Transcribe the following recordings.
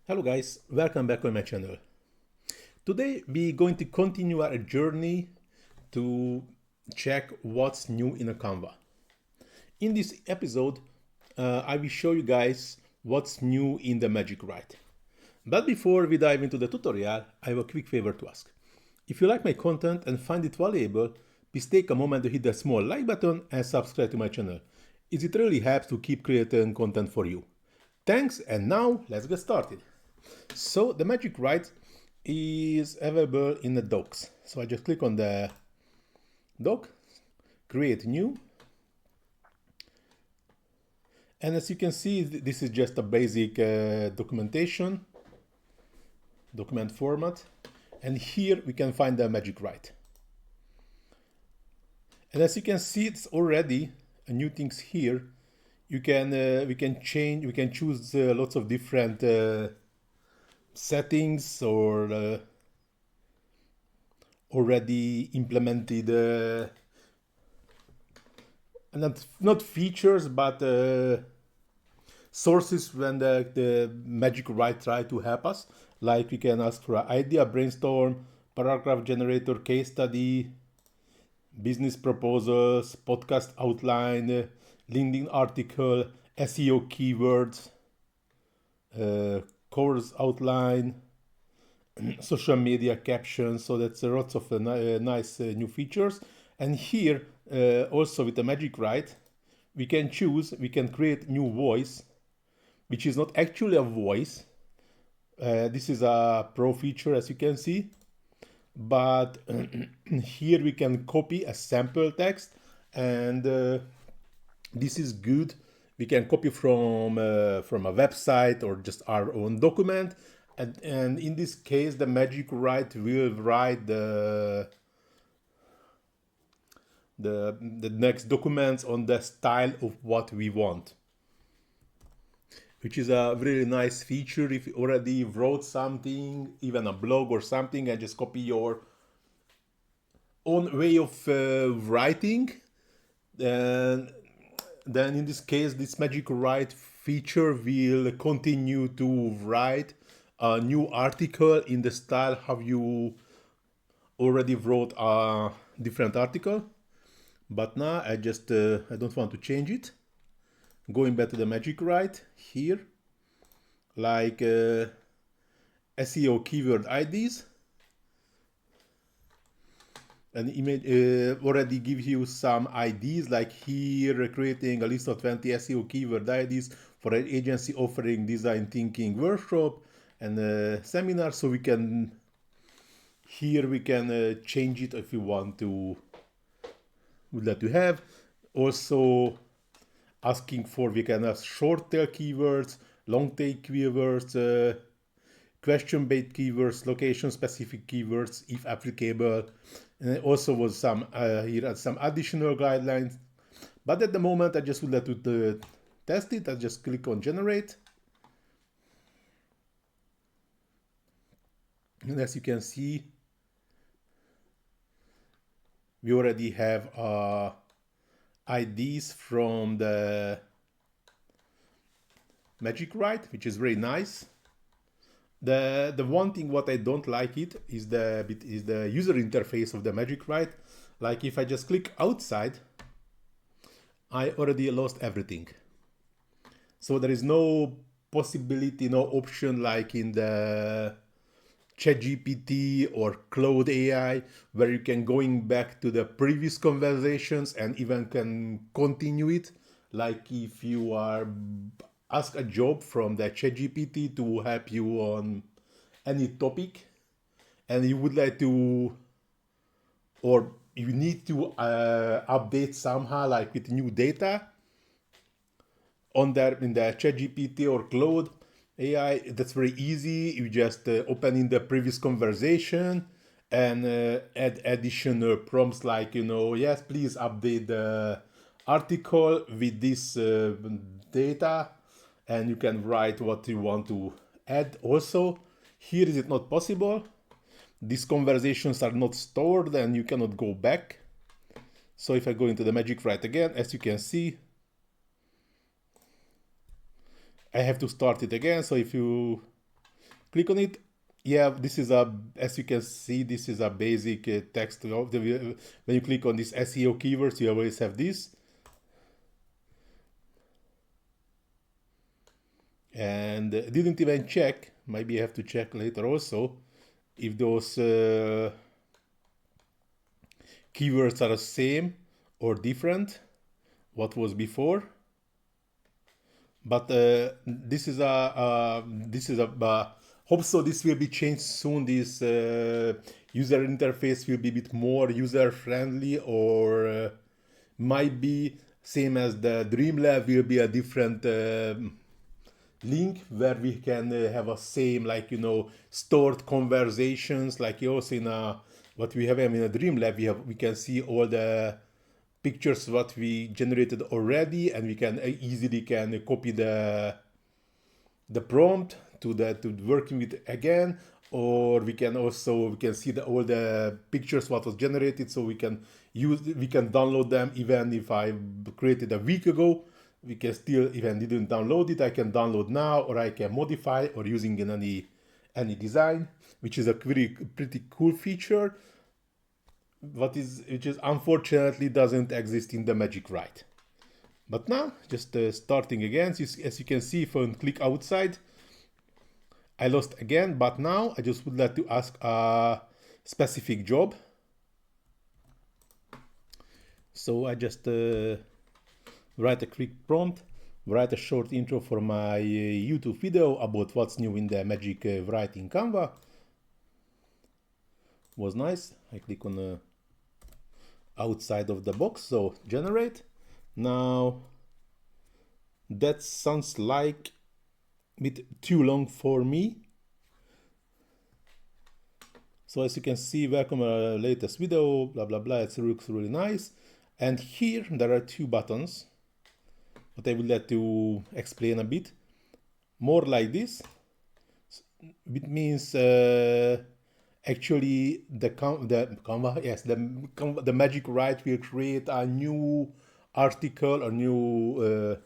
Hello guys, welcome back on my channel. Today we're going to continue our journey to check what's new in a Canva. In this episode, I will show you guys what's new in the Magic Write. But before we dive into the tutorial, I have a quick favor to ask. If you like my content and find it valuable, please take a moment to hit the small like button and subscribe to my channel. It really helps to keep creating content for you. Thanks, and now let's get started. So the Magic Write is available in the docs. So I just click on the doc, create new. And as you can see, this is just a basic document format. And here we can find the Magic Write. And as you can see, it's already new things here. We can choose lots of different settings or already implemented not features but sources when the Magic Write try to help us. Like we can ask for an idea, brainstorm, paragraph generator, case study, business proposals, podcast outline, LinkedIn article, SEO keywords, course outline, social media captions. So that's lots of nice new features. And here also with the Magic Write, we can create new voice, which is not actually a voice. This is a pro feature, as you can see. But here we can copy a sample text, and this is good. We can copy from a website or just our own document, and in this case the Magic Write will write the next documents on the style of what we want, which is a really nice feature. If you already wrote something, even a blog or something, and just copy your own way of writing, then in this case this Magic Write feature will continue to write a new article in the style how you already wrote a different article. But now I don't want to change it. Going back to the Magic Write here, like SEO keyword IDs, and image already gives you some IDs, like here creating a list of 20 SEO keyword IDs for an agency offering design thinking workshop and seminar. So we can change it if you want to, would like to have. Also asking for, we can have short tail keywords, long tail keywords, question based keywords, location specific keywords if applicable. And also was some here are some additional guidelines. But at the moment I just would like to test it. I just click on generate. And as you can see, we already have IDs from the Magic Write, which is very nice. The one thing what I don't like it is the user interface of the Magic Write. Like if I just click outside, I already lost everything. So there is no possibility, no option like in the ChatGPT or Cloud AI, where you can going back to the previous conversations and even can continue it. Like if you are ask a job from the ChatGPT to help you on any topic, and you would like to, or you need to update somehow, like with new data on there in the ChatGPT or Cloud AI, that's very easy. You just open in the previous conversation and add additional prompts like, yes, please update the article with this data, and you can write what you want to add. Also, here is it not possible. These conversations are not stored and you cannot go back. So if I go into the Magic Write again, as you can see, I have to start it again. So if you click on it. Yeah, this is a, as you can see, this is a basic text. When you click on this SEO keywords, you always have this. And didn't even check, maybe I have to check later also, if those keywords are the same or different what was before. But this is a hope so this will be changed soon. This user interface will be a bit more user friendly, or might be same as the Dreamlab will be a different link where we can have a same, like, you know, stored conversations, like also in a what we have in a Dreamlab. We can see all the pictures what we generated already, and we can easily copy the prompt to working with again, or we can see all the pictures what was generated, so we can download them. Even if I created a week ago, we can still, even didn't download it, I can download now, or I can modify or using in any design, which is a pretty cool feature. Which is unfortunately doesn't exist in the Magic Write. But now, just starting again, as you can see, if I click outside, I lost again. But now I just would like to ask a specific job. So I just write a quick prompt, write a short intro for my YouTube video about what's new in the Magic Write in Canva. Was nice. I click on outside of the box, so generate. Now that sounds like a bit too long for me. So as you can see, welcome to our latest video, blah blah blah. It looks really nice. And here there are two buttons, but I would like to explain a bit more like this. It means actually the Magic Write will create a new article, a new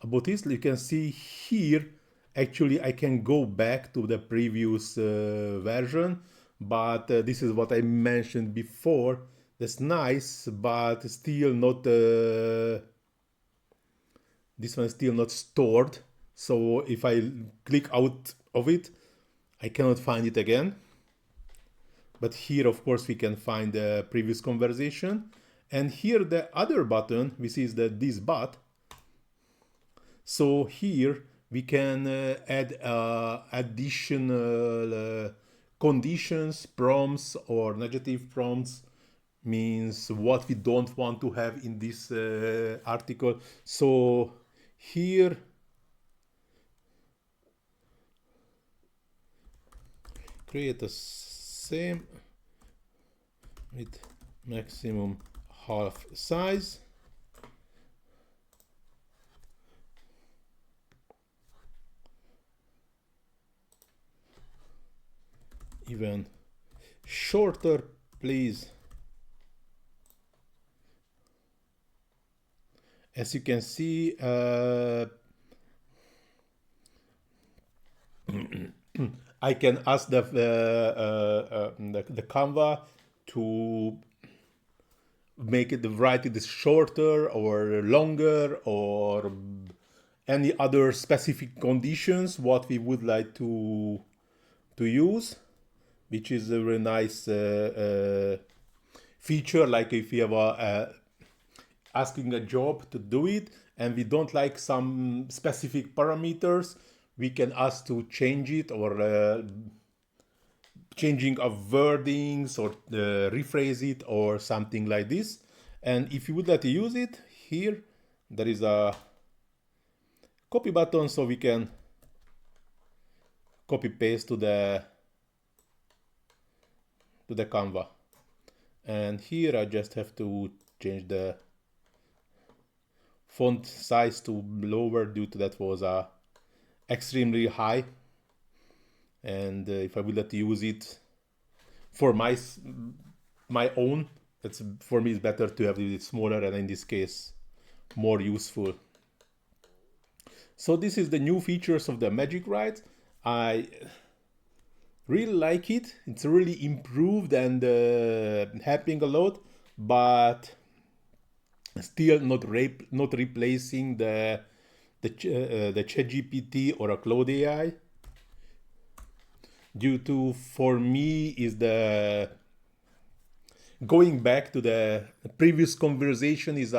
about this. You can see here, actually I can go back to the previous version, but this is what I mentioned before. That's nice, but still not this one is still not stored. So if I click out of it, I cannot find it again. But here, of course, we can find the previous conversation. And here the other button, which is this but. So here we can add additional conditions, prompts, or negative prompts, means what we don't want to have in this article. So here create a same with maximum half size. Even shorter, please. As you can see, I can ask the Canva to make it, write it shorter or longer, or any other specific conditions what we would like to use, which is a very nice feature. Like if you have asking a job to do it and we don't like some specific parameters, we can ask to change it, or changing of wordings, or rephrase it, or something like this. And if you would like to use it, here there is a copy button, so we can copy paste to the Canva. And here I just have to change the font size to lower, due to that was extremely high. And if I would like to use it for my own, it's, for me it's better to have it smaller, and in this case more useful. So this is the new features of the Magic Write. I really like it. It's really improved and helping a lot, but still not replacing the ChatGPT or a Cloud AI. Due to, for me, is the going back to the previous conversation is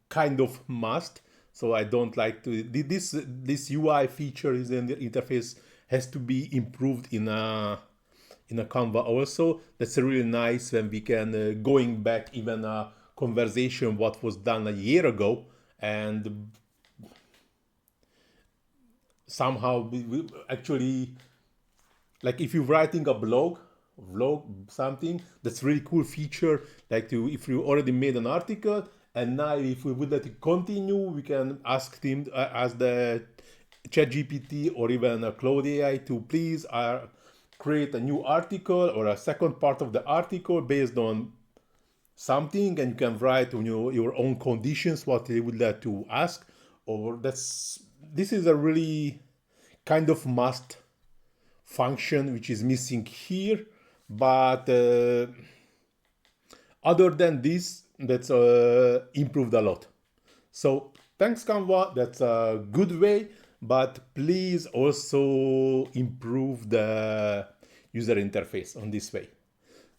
kind of must. So I don't like to this UI feature is in the interface has to be improved in a Canva also. That's really nice when we can going back even a conversation what was done a year ago, and somehow we actually, like if you're writing a vlog something, that's really cool feature, like to if you already made an article and now if we would let it continue, we can ask him ask the chat gpt or even a Cloud AI to please create a new article or a second part of the article based on something, and you can write on your own conditions what they would like to ask. Or this is a really kind of must function which is missing here, but other than this, that's improved a lot. So thanks Canva, that's a good way, but please also improve the user interface on this way.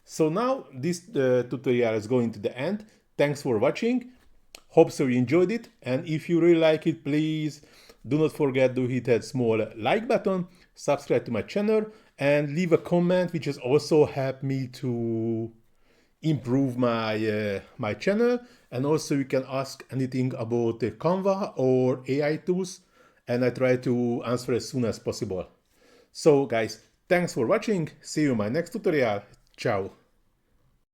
So now this tutorial is going to the end. Thanks for watching. Hope so you enjoyed it, and if you really like it, please do not forget to hit that small like button, subscribe to my channel, and leave a comment, which has also helped me to improve my channel. And also you can ask anything about Canva or AI tools, and I try to answer as soon as possible. So guys, thanks for watching. See you in my next tutorial. Ciao.